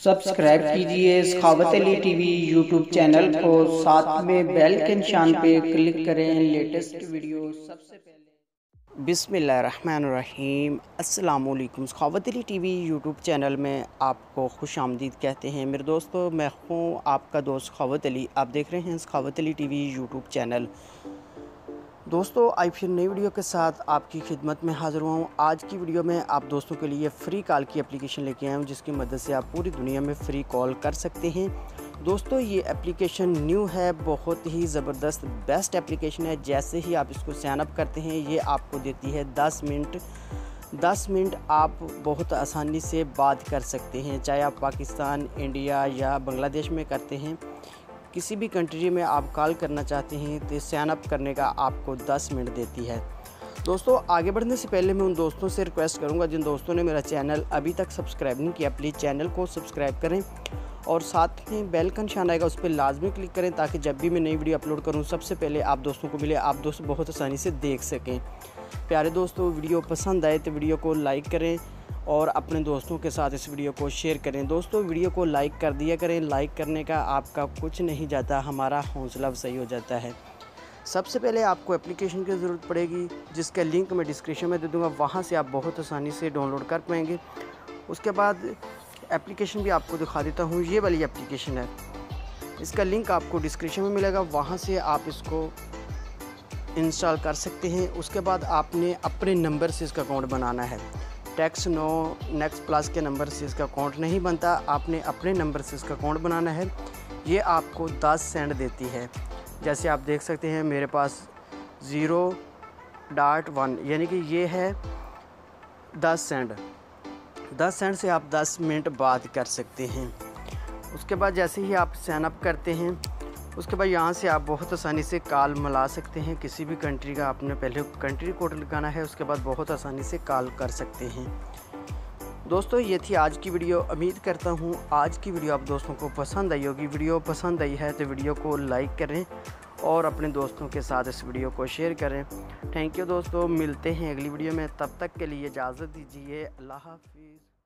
Subscribe कीजिए सखावत Ali TV YouTube channel को, साथ में बेल के निशान पे क्लिक करें लेटेस्ट वीडियो सबसे पहले। बिस्मिल्लाहिर्रहमानिर्रहीम, अस्सलामुअलैकुम। सखावत अली टीवी यूट्यूब चैनल में आपको खुश आमदीद कहते हैं मेरे दोस्तों। मैं हूँ आपका दोस्त सखावत अली। आप देख रहे हैं सखावत अली टीवी यूट्यूब चैनल। दोस्तों आज फिर नई वीडियो के साथ आपकी खिदमत में हाज़िर हुआ हूँ। आज की वीडियो में आप दोस्तों के लिए फ़्री कॉल की एप्लीकेशन लेके आया हूँ, जिसकी मदद से आप पूरी दुनिया में फ़्री कॉल कर सकते हैं। दोस्तों ये एप्लीकेशन न्यू है, बहुत ही ज़बरदस्त बेस्ट एप्लीकेशन है। जैसे ही आप इसको साइन अप करते हैं ये आपको देती है 10 मिनट आप बहुत आसानी से बात कर सकते हैं। चाहे आप पाकिस्तान, इंडिया या बांग्लादेश में करते हैं, किसी भी कंट्री में आप कॉल करना चाहते हैं तो साइन अप करने का आपको 10 मिनट देती है। दोस्तों आगे बढ़ने से पहले मैं उन दोस्तों से रिक्वेस्ट करूंगा जिन दोस्तों ने मेरा चैनल अभी तक सब्सक्राइब नहीं किया, प्लीज़ चैनल को सब्सक्राइब करें और साथ में बेल का निशान आएगा उस पर लाजमी क्लिक करें, ताकि जब भी मैं नई वीडियो अपलोड करूं सबसे पहले आप दोस्तों को मिले, आप दोस्त बहुत आसानी से देख सकें। प्यारे दोस्तों वीडियो पसंद आए तो वीडियो को लाइक करें और अपने दोस्तों के साथ इस वीडियो को शेयर करें। दोस्तों वीडियो को लाइक कर दिया करें, लाइक करने का आपका कुछ नहीं जाता, हमारा हौसला अफजाई हो जाता है। सबसे पहले आपको एप्लीकेशन की ज़रूरत पड़ेगी, जिसका लिंक मैं डिस्क्रिप्शन में दे दूँगा, वहाँ से आप बहुत आसानी से डाउनलोड कर पाएंगे। उसके बाद एप्लीकेशन भी आपको दिखा देता हूँ, ये वाली एप्लीकेशन है, इसका लिंक आपको डिस्क्रिप्शन में मिलेगा, वहाँ से आप इसको इंस्टॉल कर सकते हैं। उसके बाद आपने अपने नंबर से इसका अकाउंट बनाना है। टैक्स नो नेक्स्ट प्लस के नंबर से इसका अकाउंट नहीं बनता, आपने अपने नंबर से इसका अकाउंट बनाना है। ये आपको 10 सेंट देती है। जैसे आप देख सकते हैं मेरे पास 0.1 यानी कि ये है 10 सेंट। 10 सेंट से आप 10 मिनट बात कर सकते हैं। उसके बाद जैसे ही आप साइन अप करते हैं, उसके बाद यहाँ से आप बहुत आसानी से कॉल मिला सकते हैं। किसी भी कंट्री का आपने पहले कंट्री कोड लगाना है, उसके बाद बहुत आसानी से कॉल कर सकते हैं। दोस्तों ये थी आज की वीडियो। उम्मीद करता हूँ आज की वीडियो आप दोस्तों को पसंद आई होगी। वीडियो पसंद आई है तो वीडियो को लाइक करें और अपने दोस्तों के साथ इस वीडियो को शेयर करें। थैंक यू दोस्तों, मिलते हैं अगली वीडियो में, तब तक के लिए इजाज़त दीजिए। अल्लाह हाफिज़।